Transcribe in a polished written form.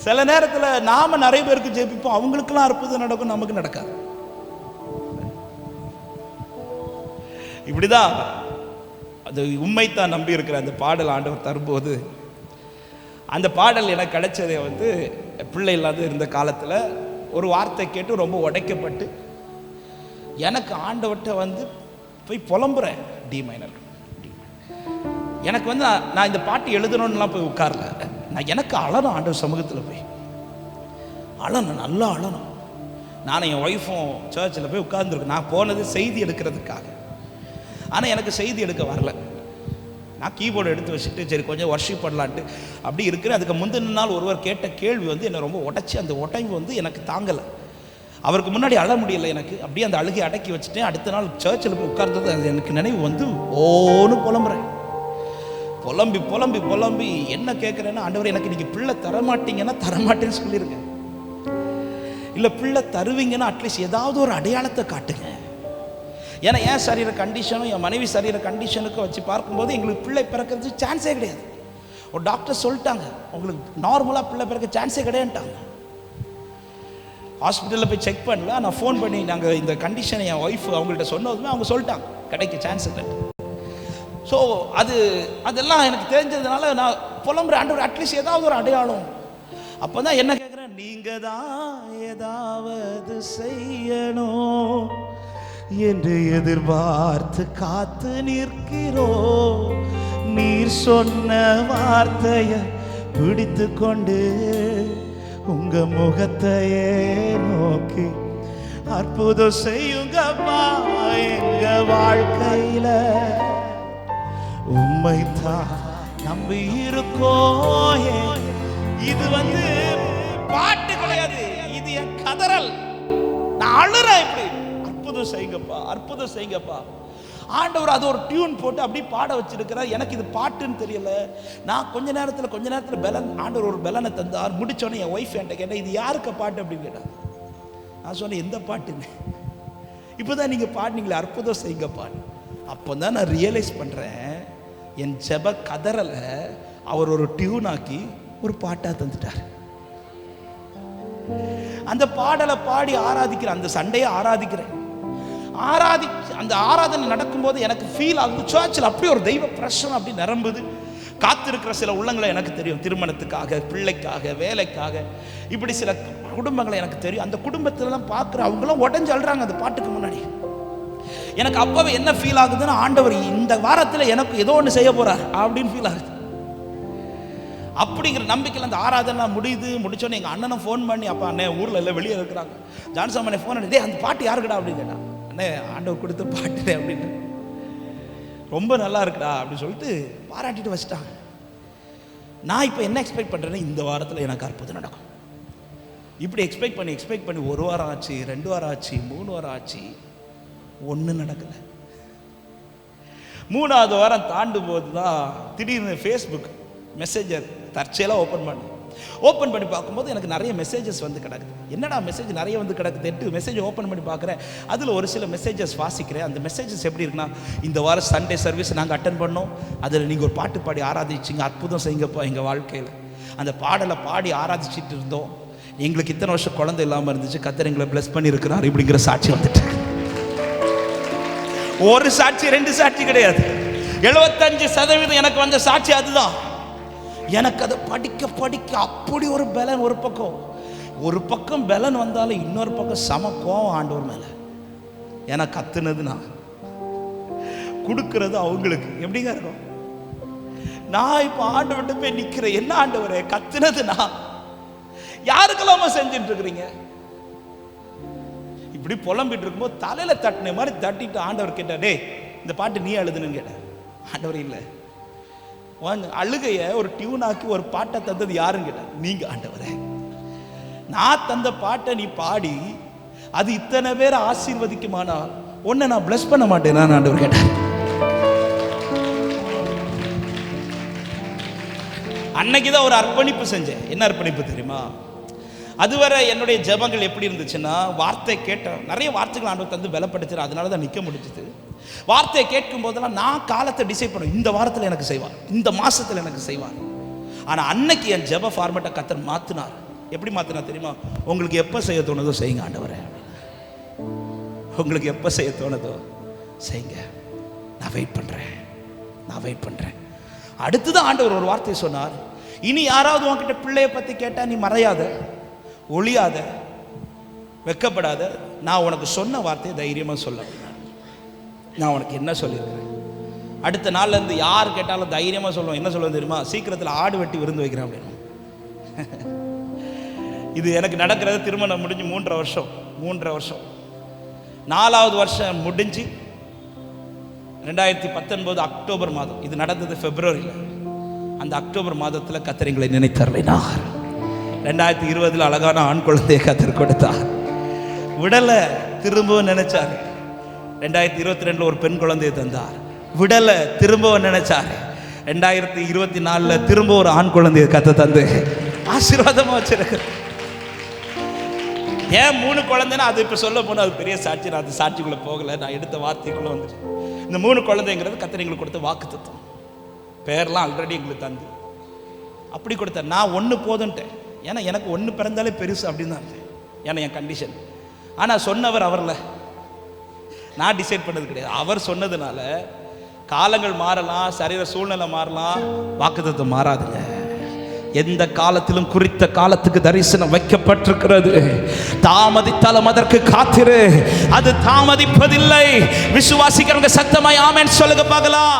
சில நேரத்தில் நாம நிறைய பேருக்கு ஜெபிப்போம், அவங்களுக்கெல்லாம் அற்புதம் நடக்கும், நமக்கு நடக்காது. இப்படிதான் அது உண்மைத்தான் நம்பி இருக்கிற அந்த பாடல் ஆண்டவர் தரும்போது, அந்த பாடல் எனக்கு கிடைச்சதை பிள்ளை இல்லாத இருந்த காலத்தில் ஒரு வார்த்தை கேட்டு ரொம்ப உடைக்கப்பட்டு எனக்கு ஆண்டவர்கிட்ட போய் புலம்புறேன். டி மைனர் எனக்கு நான் இந்த பாட்டு எழுதணும்லாம் போய் உட்காரல. நான் எனக்கு அழணும், ஆண்டவர் சமூகத்தில் போய் அழணும், நல்லா அழணும். நானும் என் ஒய்ஃபும் சர்ச்சில் போய் உட்கார்ந்துருக்கேன். நான் போனது செய்தி எடுக்கிறதுக்காக. ஆனால் எனக்கு செய்தி எடுக்க வரல. நான் கீபோர்டு எடுத்து வச்சுட்டு சரி கொஞ்சம் வர்ஷிப் பண்ணலான்ட்டு அப்படி இருக்கிறேன். அதுக்கு முந்தின நாள் ஒருவர் கேட்ட கேள்வி என்னை ரொம்ப உடைச்சி, அந்த உடைவு எனக்கு தாங்கலை. அவருக்கு முன்னாடி அழ முடியலை எனக்கு. அப்படியே அந்த அழுகை அடக்கி வச்சுட்டேன். அடுத்த நாள் சர்ச்சில் போய் உட்கார்ந்தது அது எனக்கு நினைவு ஓன்னு புலம்புறேன். புலம்பி புலம்பி புலம்பி என்ன கேட்குறேன்னா, ஆண்டவர் எனக்கு நீங்கள் பிள்ளை தரமாட்டீங்கன்னா தரமாட்டேன்னு சொல்லிடுங்க, இல்லை பிள்ளை தருவீங்கன்னா அட்லீஸ்ட் ஏதாவது ஒரு அடையாளத்தை காட்டுங்க. ஏன்னா என் சரீர கண்டிஷனும் என் மனைவி சரீர கண்டிஷனுக்கும் வச்சு பார்க்கும்போது எங்களுக்கு பிள்ளை பிறக்கிறதுக்கு சான்ஸே கிடையாது. ஒரு டாக்டர் சொல்லிட்டாங்க, உங்களுக்கு நார்மலாக பிள்ளை பிறக்க சான்ஸே கிடையாதுட்டாங்க. ஹாஸ்பிட்டலில் போய் செக் பண்ணல. நான் ஃபோன் பண்ணி நாங்கள் இந்த கண்டிஷனை என் ஒய்ஃப் அவங்கள்ட்ட சொன்னதுமே அவங்க சொல்லிட்டாங்க கிடைக்க சான்ஸ் இல்லை. ஸோ அதெல்லாம் எனக்கு தெரிஞ்சதுனால நான் புலம்புறேன், ஆண்டவர் அட்லீஸ்ட் ஏதாவது ஒரு அடையாளம். அப்போ தான் என்ன கேட்குறேன், நீங்கள் தான் ஏதாவது செய்யணும் என்று எதிர்பார்த்து காத்து நிற்கிறோ. நீர் சொன்ன வார்த்தையை பிடித்து கொண்டு உங்க முகத்தையே நோக்கி அற்புதம் செய்யுங்கப்பா எங்க வாழ்க்கையில. உம்மைத்தான் நம்பி இருக்கோ. இது பாட்டு கிடையாது, இது என் கதறல். நான் அழுறேன், இப்படி அற்புதம் செய்யுங்கப்பா, அற்புதம் செய்யுங்கப்பா. ஆண்டவர் அது ஒரு டியூன் போட்டு அப்படி பாட வச்சிருக்கிறார். எனக்கு இது பாட்டுன்னு தெரியல. நான் கொஞ்ச நேரத்தில் பெலன், ஆண்டவர் ஒரு பெலனை தந்தார். முடிச்சோடனே என் ஒய்ஃப் என்கிட்ட கேட்டேன், இது யாருக்க பாட்டு அப்படின்னு கேட்டாங்க. நான் சொன்னேன், எந்த பாட்டுங்க? இப்போதான் நீங்கள் பாடினீங்களே அற்புதம் செய்யுங்கப்பா. அப்போ தான் நான் ரியலைஸ் பண்ணுறேன், என் ஜெப கதறலை அவர் ஒரு டியூன் ஆக்கி ஒரு பாட்டாக தந்துட்டார். அந்த பாடலை பாடி ஆராதிக்கிறேன், அந்த சண்டையை ஆராதிக்கிறேன். அந்த ஆராதனை நடக்கும்போது எனக்கு ஃபீல் ஆகுது, சர்ச்சில் அப்படி ஒரு தெய்வ பிரசனம் அப்படி நிரம்புது. காத்திருக்கிற சில உள்ளங்களை எனக்கு தெரியும், திருமணத்துக்காக, பிள்ளைக்காக, வேலைக்காக, இப்படி சில குடும்பங்களை எனக்கு தெரியும். அந்த குடும்பத்திலலாம் பார்க்குற அவங்களாம் உடஞ்சு அழுறாங்க அந்த பாட்டுக்கு முன்னாடி. எனக்கு அப்பவே என்ன ஃபீல் ஆகுதுன்னா, ஆண்டவர் இந்த வாரத்தில் எனக்கு ஏதோ ஒன்று செய்ய போறார் அப்படின்னு ஃபீல் ஆகுது. அப்படிங்கிற நம்பிக்கையில் அந்த ஆராதனை முடிச்சோன்னே எங்கள் அண்ணனை ஃபோன் பண்ணி, அப்பா அண்ணே ஊரில் எல்லாம் வெளியே இருக்கிறாங்க, ஜான்சாமனை ஃபோன் பண்ணி, அந்த பாட்டு யாருக்குடா அப்படின்னு கேட்டான். அண்ணே ஆண்டவர் கொடுத்த பாட்டு அப்படின்னு, ரொம்ப நல்லா இருக்குடா அப்படின்னு சொல்லிட்டு பாராட்டிட்டு வச்சுட்டாங்க. நான் இப்போ என்ன எக்ஸ்பெக்ட் பண்ணுறேன்னா, இந்த வாரத்தில் எனக்கு அற்புதம் நடக்கும். இப்படி எக்ஸ்பெக்ட் பண்ணி 1 வாரம் ஆச்சு, 2 வாரம் ஆச்சு, 3 வாரம் ஆச்சு, ஒன்றும் நடக்கலை. 3ஆவது வாரம் தாண்டும் போது தான் திடீர்னு ஃபேஸ்புக் மெசேஜர் தற்செயலாக ஓப்பன் பண்ணி பார்க்கும்போது எனக்கு நிறைய மெசேஜஸ் கிடக்குது. என்னடா மெசேஜ் நிறைய கிடக்குது, 8 மெசேஜ் ஓப்பன் பண்ணி பார்க்குறேன். அதில் ஒரு சில மெசேஜஸ் வாசிக்கிறேன். அந்த மெசேஜஸ் எப்படி இருக்குன்னா, இந்த வாரம் சண்டே சர்வீஸ் நாங்கள் அட்டன் பண்ணோம், அதில் நீங்கள் ஒரு பாட்டு பாடி ஆராதிச்சிங்க, அற்புதம் செய்யுங்கப்பா எங்கள் வாழ்க்கையில். அந்த பாடலை பாடி ஆராதிச்சிட்டு இருந்தோம், எங்களுக்கு இத்தனை வருஷம் குழந்தை இல்லாமல் இருந்துச்சு, கர்த்தர் எங்களை பிளஸ் பண்ணியிருக்கிறார், இப்படிங்கிற சாட்சி வந்துட்டு. ஒரு சாட்சி 2 சாட்சி கிடையாது, 75% எனக்கு வந்த சாட்சி அதுதான். எனக்கு அதை படிக்க அப்படி ஒரு பலன். ஒரு பக்கம் பலன் வந்தாலும் இன்னொரு பக்கம் சம கோவம் ஆண்டவர் மேல. ஏன்னா கத்துனது நான், கொடுக்கறது அவங்களுக்கு. எப்படிங்க இருக்கும்? நான் இப்போ ஆண்டவர்கிட்ட போய் நிக்கிறேன், என்ன ஆண்டவரே கத்துனது நான், யாருக்கெல்லாம செஞ்சுட்டு இருக்கிறீங்க? இப்படி புலம்பிட்டு இருக்கும்போது தலையில தட்டின மாதிரி தட்டிட்டு ஆண்டவர் கேட்டார், டே இந்த பாட்டு நீ எழுதுன்னு கேட்டார். ஆண்டவர் இல்லை, அழுகைய ஒரு டியூன் ஆக்கி ஒரு பாட்டை தந்தது யாருன்னு கேட்டார். நீங்க ஆண்டவரே, நான் தந்த பாட்டை நீ பாடி அது இத்தனை பேர் ஆசீர்வதிக்குமானால் உன்னை நான் பிளஸ் பண்ண மாட்டேன் ஆண்டவர் கேட்டார். அன்னைக்குதான் ஒரு அர்ப்பணிப்பு செஞ்சேன். என்ன அர்ப்பணிப்பு தெரியுமா? அதுவரை என்னுடைய ஜெபங்கள் எப்படி இருந்துச்சுன்னா, வார்த்தை கேட்டேன், நிறைய வார்த்தைகள் ஆண்டவர் தந்து பலப்படுத்துறேன், அதனால தான் நிற்க முடிஞ்சுது. வார்த்தையை கேட்கும் போதெல்லாம் நான் காலத்தை டிசைட் பண்ணுவேன், இந்த வாரத்தில் எனக்கு செய்வார், இந்த மாசத்தில் எனக்கு செய்வார். ஆனால் அன்னைக்கு என் ஜெப ஃபார்மேட்டை கர்த்தர் மாற்றினார். எப்படி மாற்றினா தெரியுமா? உங்களுக்கு எப்போ செய்ய தோணுதோ செய்யுங்க ஆண்டவரே, உங்களுக்கு எப்போ செய்ய தோணுதோ செய்யுங்க, நான் வெயிட் பண்ணுறேன். அடுத்துதான் ஆண்டவர் ஒரு வார்த்தை சொன்னார், இனி யாராவது உன்கிட்ட பிள்ளையை பற்றி கேட்டால் நீ மறையாத, ஒளியாத, வெக்கப்படாத, நான் உனக்கு சொன்ன வார்த்தையை தைரியமாக சொல்ல. நான் உனக்கு என்ன சொல்லியிருக்கிறேன்? அடுத்த நாள்லேருந்து யார் கேட்டாலும் தைரியமாக சொல்லுவோம். என்ன சொல்லுவோம் தெரியுமா? சீக்கிரத்தில் ஆடு வெட்டி விருந்து வைக்கிறேன் அப்படின்னு. இது எனக்கு நடக்கிறது திருமணம் முடிஞ்சு 3.5 வருஷம். 4வது வருஷம் முடிஞ்சு 2019 அக்டோபர் மாதம், இது நடந்தது பிப்ரவரியில். அந்த அக்டோபர் மாதத்தில் கர்த்தர் எங்களை நினைத்தருளினார். 2020 அழகான ஆண் குழந்தையை கர்த்தர் கொடுத்தார். விடலை, திரும்பவும் நினைச்சார். 2022 ஒரு பெண் குழந்தையை தந்தார். விடலை, திரும்பவும் நினைச்சார். 2024 திரும்ப ஒரு ஆண் குழந்தையை கர்த்தர் தந்து ஆசீர்வாதமா வச்சிருக்க. ஏன் 3 குழந்தைன்னா அது இப்போ சொல்ல போனால் அது பெரிய சாட்சி. நான் அது சாட்சிக்குள்ளே போகலை, நான் எடுத்த வார்த்தைக்குள்ளே வந்துட்டு. இந்த 3 குழந்தைங்கிறது கர்த்தர் எங்களுக்கு கொடுத்த வாக்குத்தத்தம். பேர்லாம் ஆல்ரெடி எங்களுக்கு தந்து அப்படி கொடுத்தார். நான் 1 போதுன்ட்டேன். ஏன்னா எனக்கு 1 பிறந்தாலே பெருசு அப்படின்னு தான் இருந்தேன். ஏன்னா என் கண்டிஷன். ஆனால் சொன்னவர் அவர்ல, நான் டிசைட் பண்ணது கிடையாது. அவர் சொன்னதுனால காலங்கள் மாறலாம், சரீர சூழ்நிலை மாறலாம், வாக்குத்தத்தம் மாறாதுங்க. எந்த காலத்திலும் குறித்த காலத்துக்கு தரிசனம் வைக்கப்பட்டிருக்கிறது. தாமதித்தாலும் அதற்கு காத்திரு, அது தாமதிப்பதில்லை. விசுவாசிக்கிறவங்க சத்தமாய் ஆமென் சொல்லுங்க பார்க்கலாம்.